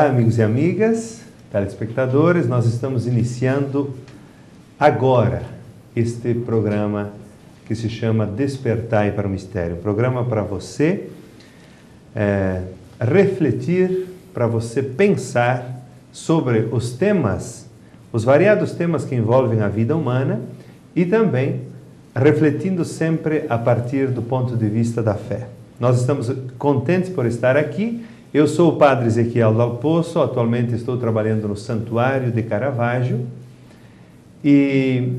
amigos e amigas, telespectadores, nós estamos iniciando agora este programa que se chama Despertai para o Mistério. Um programa para você refletir, para você pensar sobre os temas, os variados temas que envolvem a vida humana e também refletindo sempre a partir do ponto de vista da fé. Nós estamos contentes por estar aqui. Eu sou o Padre Ezequiel Dal Poço, atualmente estou trabalhando no Santuário de Caravaggio e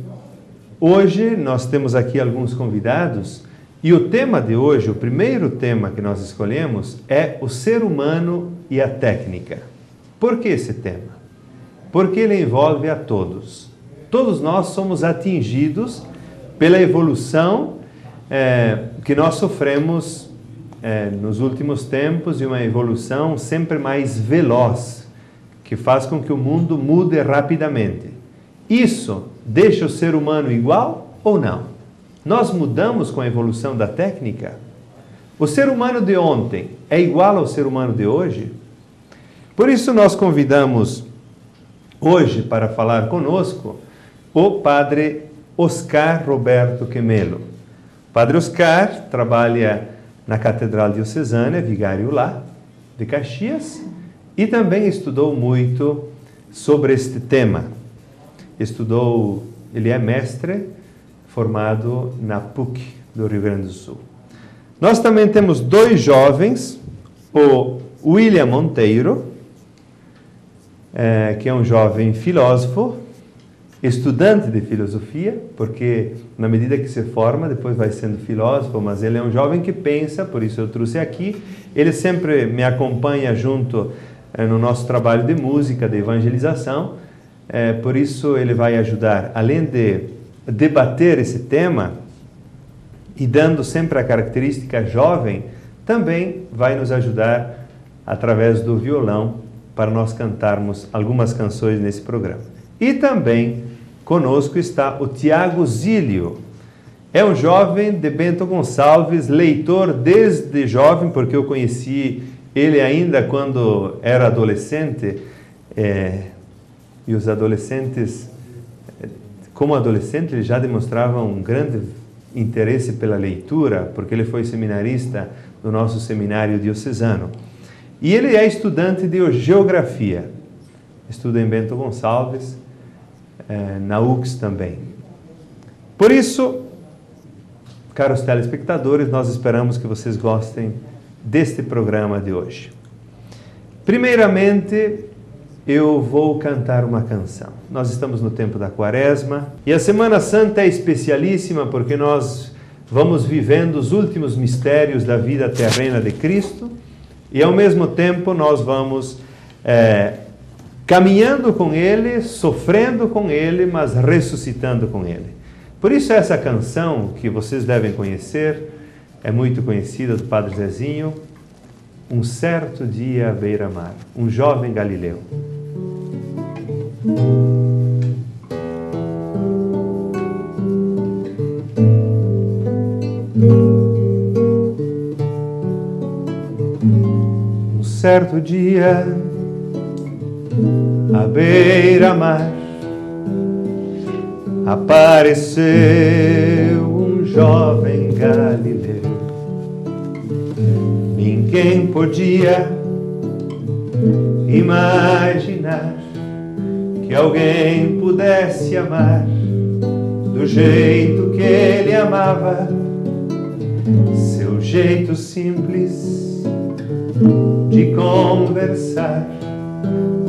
hoje nós temos aqui alguns convidados e o tema de hoje, o primeiro tema que nós escolhemos é o ser humano e a técnica. Por que esse tema? Porque ele envolve a todos. Todos nós somos atingidos pela evolução que nós sofremos nos últimos tempos e uma evolução sempre mais veloz, que faz com que o mundo mude rapidamente. Isso deixa o ser humano igual ou não? Nós mudamos com a evolução da técnica? O ser humano de ontem é igual ao ser humano de hoje? Por isso nós convidamos hoje para falar conosco o Padre Oscar Roberto Quemelo. Padre Oscar trabalha na Catedral Diocesana, vigário lá, de Caxias, e também estudou muito sobre este tema. Ele é mestre formado na PUC do Rio Grande do Sul. Nós também temos dois jovens, o William Monteiro, que é um jovem filósofo, estudante de filosofia, porque na medida que se forma, depois vai sendo filósofo, mas ele é um jovem que pensa, por isso eu trouxe aqui. Ele sempre me acompanha junto no nosso trabalho de música, de evangelização, por isso ele vai ajudar, além de debater esse tema, e dando sempre a característica jovem, também vai nos ajudar através do violão, para nós cantarmos algumas canções nesse programa. E também conosco está o Tiago Zílio. É um jovem de Bento Gonçalves, leitor desde jovem, porque eu conheci ele ainda quando era adolescente. E os adolescentes, como adolescente, ele já demonstrava um grande interesse pela leitura, porque ele foi seminarista do nosso seminário diocesano. E ele é estudante de geografia. Estuda em Bento Gonçalves, na UX também. Por isso, caros telespectadores, nós esperamos que vocês gostem deste programa de hoje. Primeiramente, eu vou cantar uma canção. Nós estamos no tempo da Quaresma e a Semana Santa é especialíssima porque nós vamos vivendo os últimos mistérios da vida terrena de Cristo e ao mesmo tempo nós vamos caminhando com Ele, sofrendo com Ele, mas ressuscitando com Ele. Por isso essa canção, que vocês devem conhecer, é muito conhecida, do Padre Zezinho, Um certo dia à beira-mar, um jovem galileu. Um certo dia à beira-mar apareceu um jovem galileu. Ninguém podia imaginar que alguém pudesse amar do jeito que ele amava, seu jeito simples de conversar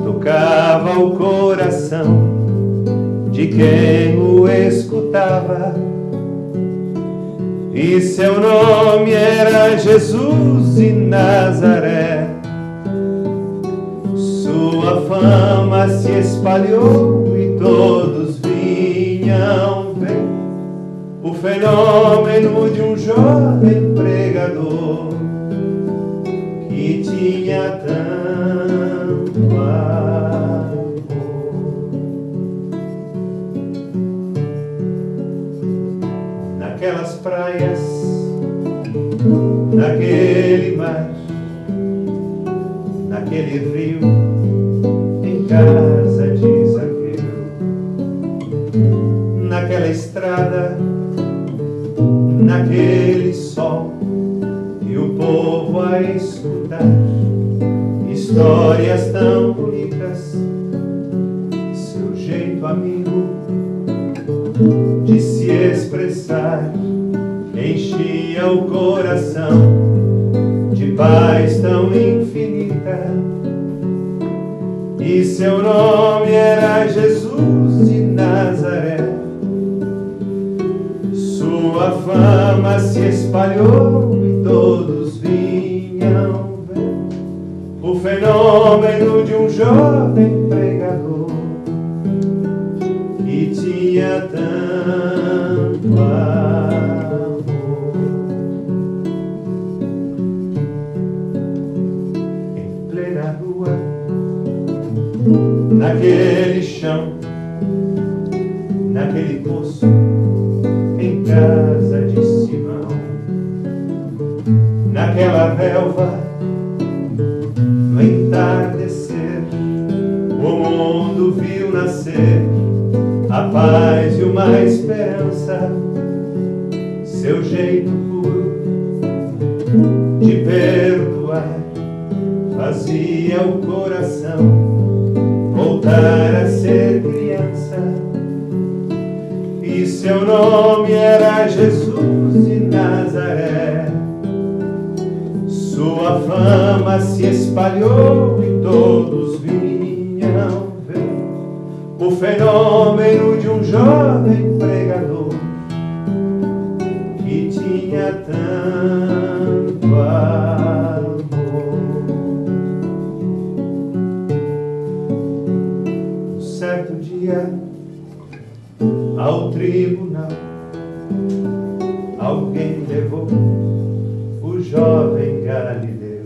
tocava o coração de quem o escutava, e seu nome era Jesus de Nazaré. Sua fama se espalhou e todos vinham ver o fenômeno de um jovem pregador que tinha tanto amor. Naquelas praias, naquele mar, naquele rio, estrada, naquele sol, e o povo a escutar histórias tão bonitas. Seu jeito amigo de se expressar enchia o coração de paz tão infinita. E seu nome era Jesus de Nazaré. Sua fama se espalhou e todos vinham ver o fenômeno de um jovem pregador que tinha tanto amor. Em plena rua, naquele chão, naquele poço, em casa de Simão, naquela relva, no entardecer, o mundo viu nascer a paz e uma esperança. Seu jeito puro de perdoar fazia o coração voltar a ser criança. E seu nome era Jesus de Nazaré. Sua fama se espalhou e todos vinham ver o fenômeno de um jovem pregador que tinha tanto amor. Um certo dia, ao tribunal, alguém levou o jovem Galileu.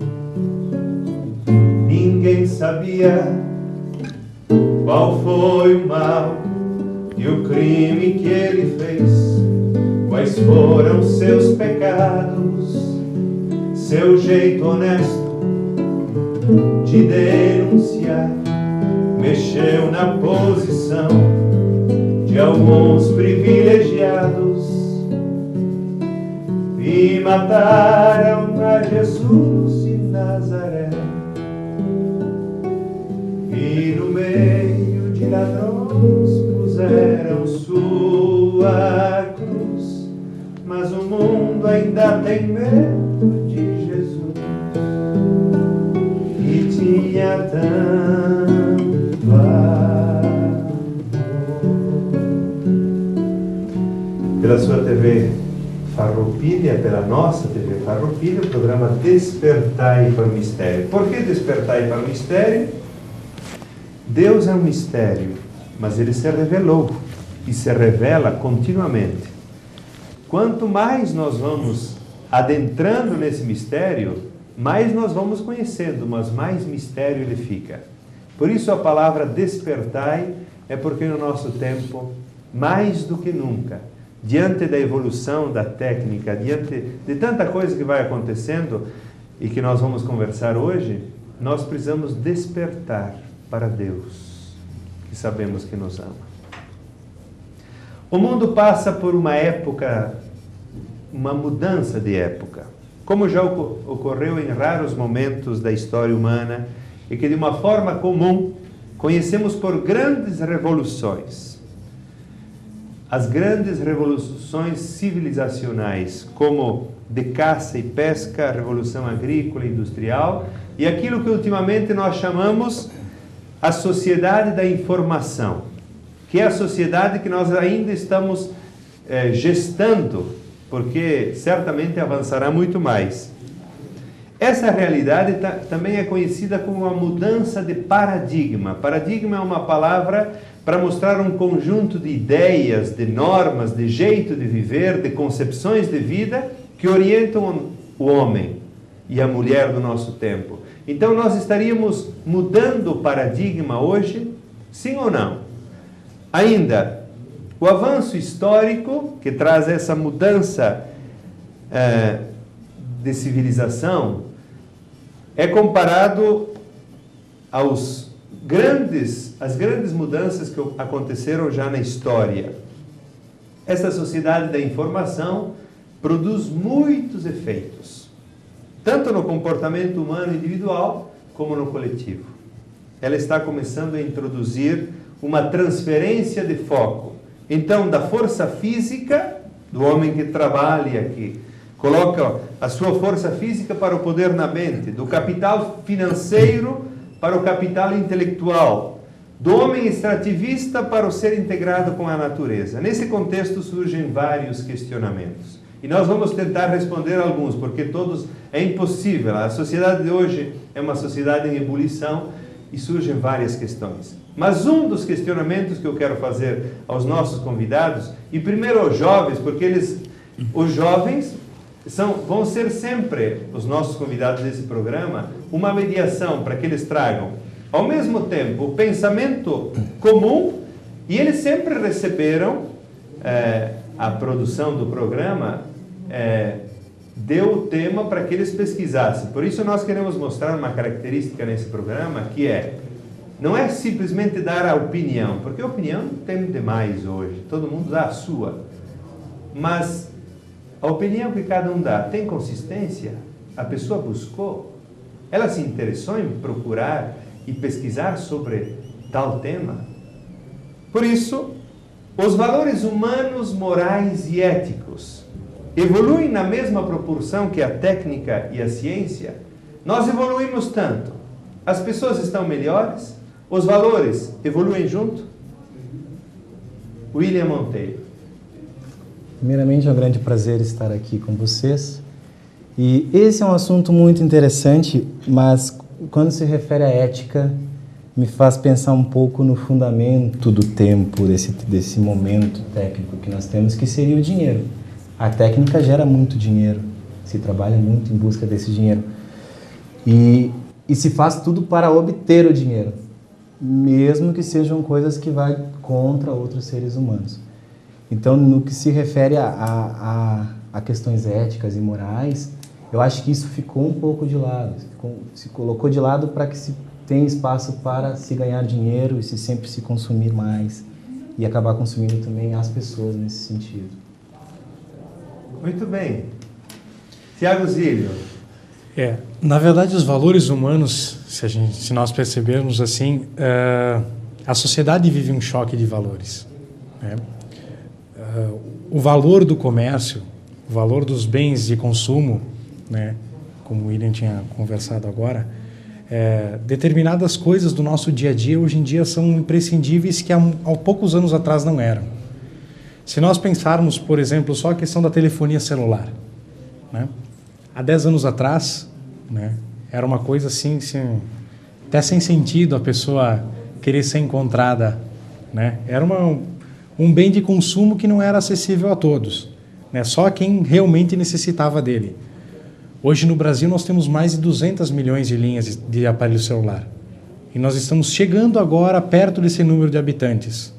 Ninguém sabia qual foi o mal e o crime que ele fez, quais foram seus pecados. Seu jeito honesto de denunciar mexeu na posição de alguns privilegiados e mataram a Jesus de Nazaré. E no meio de ladrões puseram sua cruz, mas o mundo ainda tem medo de Jesus, que tinha tanto amor. Pela sua TV Farroupilha, pela nossa TV Farroupilha, o programa Despertai para o Mistério. Por que Despertai para o Mistério? Deus é um mistério, mas Ele se revelou e se revela continuamente. Quanto mais nós vamos adentrando nesse mistério, mais nós vamos conhecendo, mas mais mistério ele fica. Por isso a palavra despertai é porque no nosso tempo, mais do que nunca, diante da evolução da técnica, diante de tanta coisa que vai acontecendo e que nós vamos conversar hoje, nós precisamos despertar para Deus, que sabemos que nos ama. O mundo passa por uma época, uma mudança de época, como já ocorreu em raros momentos da história humana e que de uma forma comum conhecemos por grandes revoluções. As grandes revoluções civilizacionais, como de caça e pesca, a revolução agrícola e industrial, e aquilo que ultimamente nós chamamos a sociedade da informação, que é a sociedade que nós ainda estamos gestando, porque certamente avançará muito mais. Essa realidade também é conhecida como uma mudança de paradigma. Paradigma é uma palavra para mostrar um conjunto de ideias, de normas, de jeito de viver, de concepções de vida que orientam o homem e a mulher do nosso tempo. Então nós estaríamos mudando o paradigma hoje, sim ou não? Ainda, o avanço histórico que traz essa mudança de civilização é comparado às grandes mudanças que aconteceram já na história. esta sociedade da informação produz muitos efeitos, tanto no comportamento humano individual como no coletivo. Ela está começando a introduzir uma transferência de foco, então, da força física do homem que trabalha aqui, coloca a sua força física para o poder na mente, do capital financeiro para o capital intelectual, do homem extrativista para o ser integrado com a natureza. Nesse contexto surgem vários questionamentos. E nós vamos tentar responder alguns, porque todos é impossível. A sociedade de hoje é uma sociedade em ebulição e surgem várias questões. Mas um dos questionamentos que eu quero fazer aos nossos convidados, e primeiro aos jovens, porque os jovens vão ser sempre os nossos convidados desse programa, uma mediação para que eles tragam, ao mesmo tempo, o pensamento comum, e eles sempre receberam, a produção do programa deu o tema para que eles pesquisassem. Por isso nós queremos mostrar uma característica nesse programa, que não é simplesmente dar a opinião, porque a opinião tem demais hoje, todo mundo dá a sua, mas a opinião que cada um dá tem consistência? A pessoa buscou? Ela se interessou em procurar e pesquisar sobre tal tema? Por isso, os valores humanos, morais e éticos evoluem na mesma proporção que a técnica e a ciência? Nós evoluímos tanto. As pessoas estão melhores? Os valores evoluem junto? William Monteiro. Primeiramente, é um grande prazer estar aqui com vocês. E esse é um assunto muito interessante, mas quando se refere à ética, me faz pensar um pouco no fundamento do tempo, desse momento técnico que nós temos, que seria o dinheiro. A técnica gera muito dinheiro, se trabalha muito em busca desse dinheiro. E se faz tudo para obter o dinheiro, mesmo que sejam coisas que vão contra outros seres humanos. Então, no que se refere a questões éticas e morais, eu acho que isso ficou um pouco de lado, se colocou de lado para que se tenha espaço para se ganhar dinheiro e sempre se consumir mais e acabar consumindo também as pessoas nesse sentido. Muito bem. Tiago Zílio. Na verdade, os valores humanos, se nós percebermos assim, a sociedade vive um choque de valores, né? O valor do comércio, o valor dos bens de consumo, né, como o William tinha conversado agora, determinadas coisas do nosso dia a dia hoje em dia são imprescindíveis que há poucos anos atrás não eram. Se nós pensarmos, por exemplo, só a questão da telefonia celular, né? Há 10 anos atrás, né, era uma coisa assim, até sem sentido a pessoa querer ser encontrada, né? Era um bem de consumo que não era acessível a todos, né? Só quem realmente necessitava dele. Hoje no Brasil nós temos mais de 200 milhões de linhas de aparelho celular. E nós estamos chegando agora perto desse número de habitantes.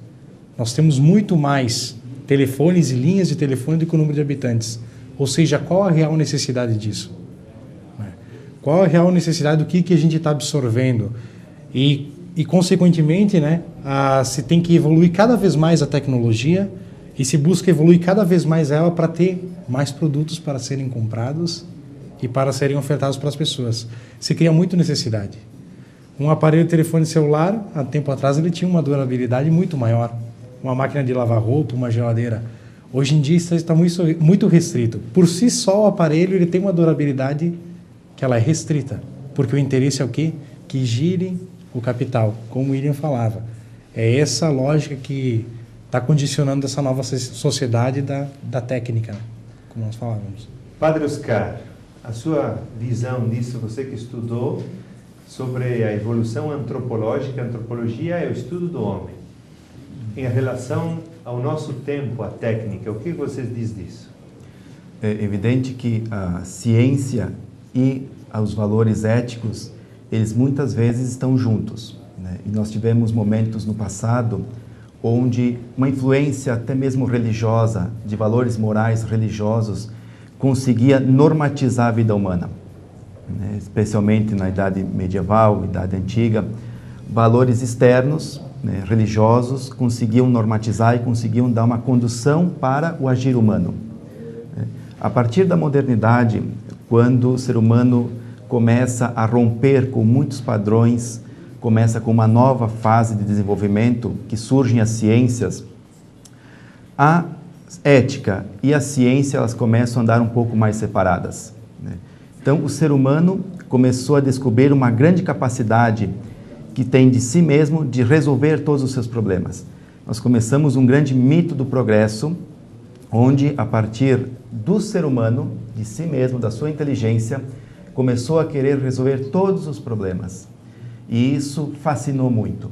Nós temos muito mais telefones e linhas de telefone do que o número de habitantes. Ou seja, qual a real necessidade disso? Qual a real necessidade do que a gente está absorvendo? E consequentemente, né, se tem que evoluir cada vez mais a tecnologia e se busca evoluir cada vez mais ela para ter mais produtos para serem comprados e para serem ofertados para as pessoas. Se cria muito necessidade. Um aparelho de telefone celular, há tempo atrás, ele tinha uma durabilidade muito maior. Uma máquina de lavar roupa, uma geladeira. Hoje em dia isso está muito restrito. Por si só, o aparelho ele tem uma durabilidade que ela é restrita. Porque o interesse é o quê? Que gire o capital, como o William falava. É essa lógica que está condicionando essa nova sociedade da técnica, né? Como nós falávamos. Padre Oscar, a sua visão nisso, você que estudou sobre a evolução antropológica, a antropologia é o estudo do homem. Em relação ao nosso tempo, a técnica, o que você diz disso? É evidente que a ciência e os valores éticos, eles muitas vezes estão juntos, né? E nós tivemos momentos no passado onde uma influência até mesmo religiosa, de valores morais religiosos, conseguia normatizar a vida humana, né? Especialmente na idade medieval, idade antiga, valores externos né, religiosos conseguiam normatizar e conseguiam dar uma condução para o agir humano. A partir da modernidade, quando o ser humano começa a romper com muitos padrões, começa com uma nova fase de desenvolvimento, que surgem as ciências, a ética e a ciência elas começam a andar um pouco mais separadas, né? Então, o ser humano começou a descobrir uma grande capacidade que tem de si mesmo de resolver todos os seus problemas. Nós começamos um grande mito do progresso, onde, a partir do ser humano, de si mesmo, da sua inteligência, começou a querer resolver todos os problemas. E isso fascinou muito.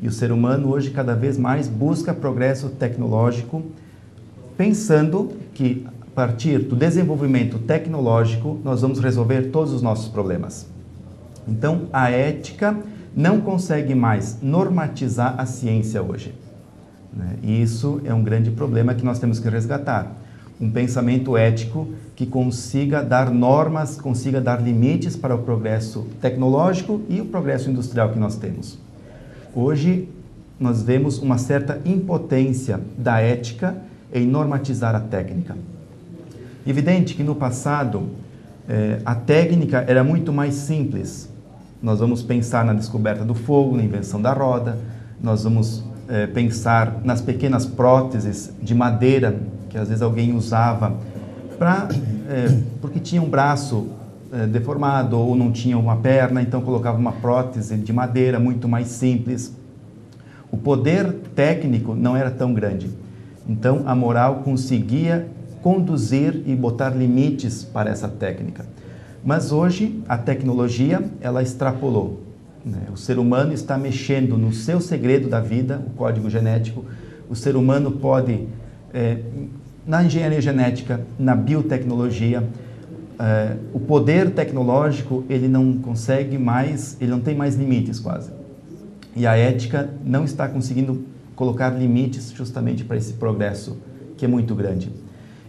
E o ser humano hoje cada vez mais busca progresso tecnológico, pensando que a partir do desenvolvimento tecnológico nós vamos resolver todos os nossos problemas. Então a ética não consegue mais normatizar a ciência hoje, né? E isso é um grande problema que nós temos que resgatar. Um pensamento ético que consiga dar normas, consiga dar limites para o progresso tecnológico e o progresso industrial que nós temos. Hoje, nós vemos uma certa impotência da ética em normatizar a técnica. Evidente que no passado, a técnica era muito mais simples. Nós vamos pensar na descoberta do fogo, na invenção da roda, nós vamos pensar nas pequenas próteses de madeira que às vezes alguém usava porque tinha um braço deformado ou não tinha uma perna, então colocava uma prótese de madeira muito mais simples. O poder técnico não era tão grande, então a moral conseguia conduzir e botar limites para essa técnica. Mas hoje a tecnologia ela extrapolou, né? O ser humano está mexendo no seu segredo da vida, o código genético. O ser humano pode na engenharia genética, na biotecnologia, o poder tecnológico ele não consegue mais, ele não tem mais limites quase. E a ética não está conseguindo colocar limites justamente para esse progresso que é muito grande.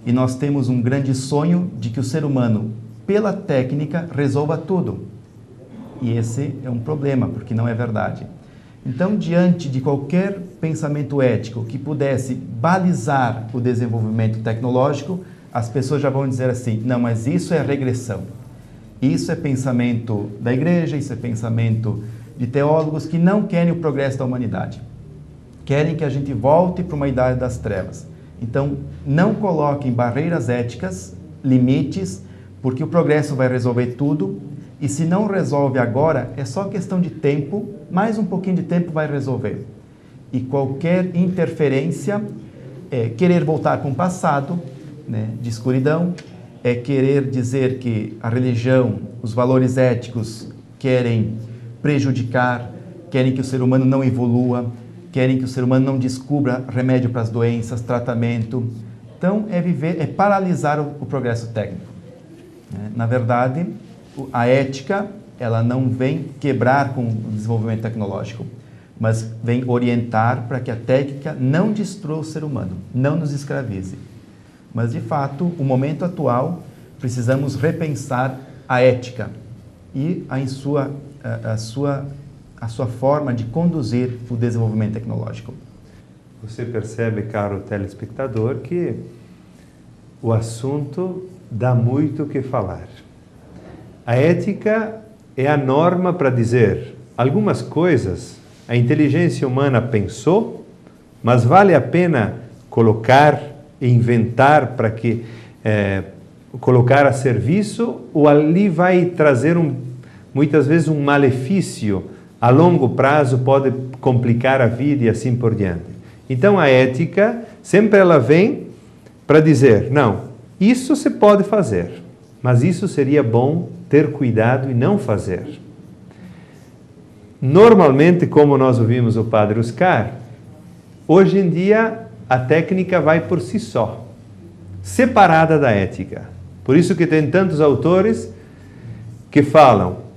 E nós temos um grande sonho de que o ser humano, pela técnica, resolva tudo. E esse é um problema, porque não é verdade. Então, diante de qualquer pensamento ético que pudesse balizar o desenvolvimento tecnológico, as pessoas já vão dizer assim, não, mas isso é regressão. Isso é pensamento da igreja, isso é pensamento de teólogos que não querem o progresso da humanidade. Querem que a gente volte para uma idade das trevas. Então, não coloquem barreiras éticas, limites, porque o progresso vai resolver tudo. E se não resolve agora, é só questão de tempo, mais um pouquinho de tempo vai resolver. E qualquer interferência é querer voltar com o passado, né, de escuridão, é querer dizer que a religião, os valores éticos querem prejudicar, querem que o ser humano não evolua, querem que o ser humano não descubra remédio para as doenças, tratamento. Então, é paralisar o progresso técnico. Na verdade, a ética, ela não vem quebrar com o desenvolvimento tecnológico, mas vem orientar para que a técnica não destrua o ser humano, não nos escravize. Mas, de fato, o momento atual, precisamos repensar a ética e a sua forma de conduzir o desenvolvimento tecnológico. Você percebe, caro telespectador, que o assunto dá muito o que falar. A ética é a norma para dizer algumas coisas a inteligência humana pensou, mas vale a pena colocar e inventar para que colocar a serviço, ou ali vai trazer muitas vezes um malefício a longo prazo, pode complicar a vida e assim por diante. Então a ética sempre ela vem para dizer, não, isso se pode fazer, mas isso seria bom ter cuidado e não fazer. Normalmente, como nós ouvimos o Padre Oscar, hoje em dia a técnica vai por si só, separada da ética. Por isso que tem tantos autores que falam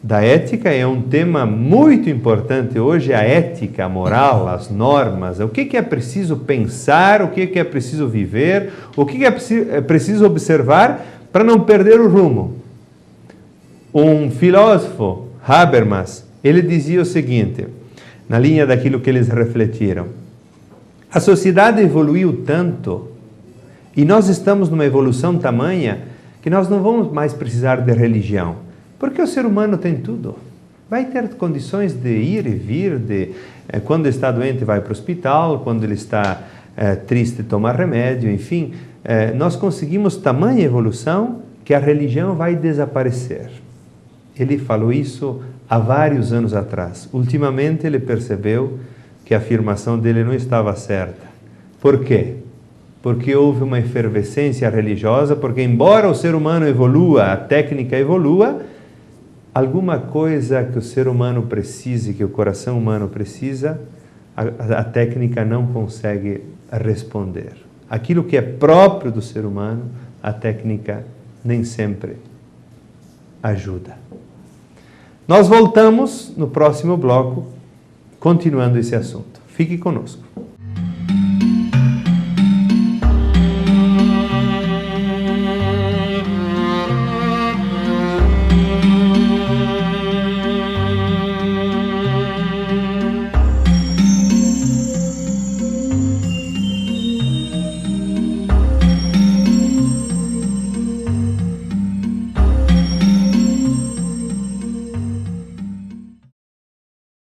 da ética, é um tema muito importante hoje, a ética, a moral, as normas, o que é preciso pensar, o que é preciso viver, o que é preciso observar para não perder o rumo. Um filósofo, Habermas, ele dizia o seguinte, na linha daquilo que eles refletiram. A sociedade evoluiu tanto e nós estamos numa evolução tamanha que nós não vamos mais precisar de religião, porque o ser humano tem tudo. Vai ter condições de ir e vir, quando está doente vai para o hospital, quando ele está triste toma remédio, enfim. Nós conseguimos tamanha evolução que a religião vai desaparecer. Ele falou isso há vários anos atrás. Ultimamente ele percebeu que a afirmação dele não estava certa. Por quê? Porque houve uma efervescência religiosa, porque embora o ser humano evolua, a técnica evolua, alguma coisa que o ser humano precise, que o coração humano precisa, a técnica não consegue responder. Aquilo que é próprio do ser humano, a técnica nem sempre ajuda. Nós voltamos no próximo bloco, continuando esse assunto. Fique conosco.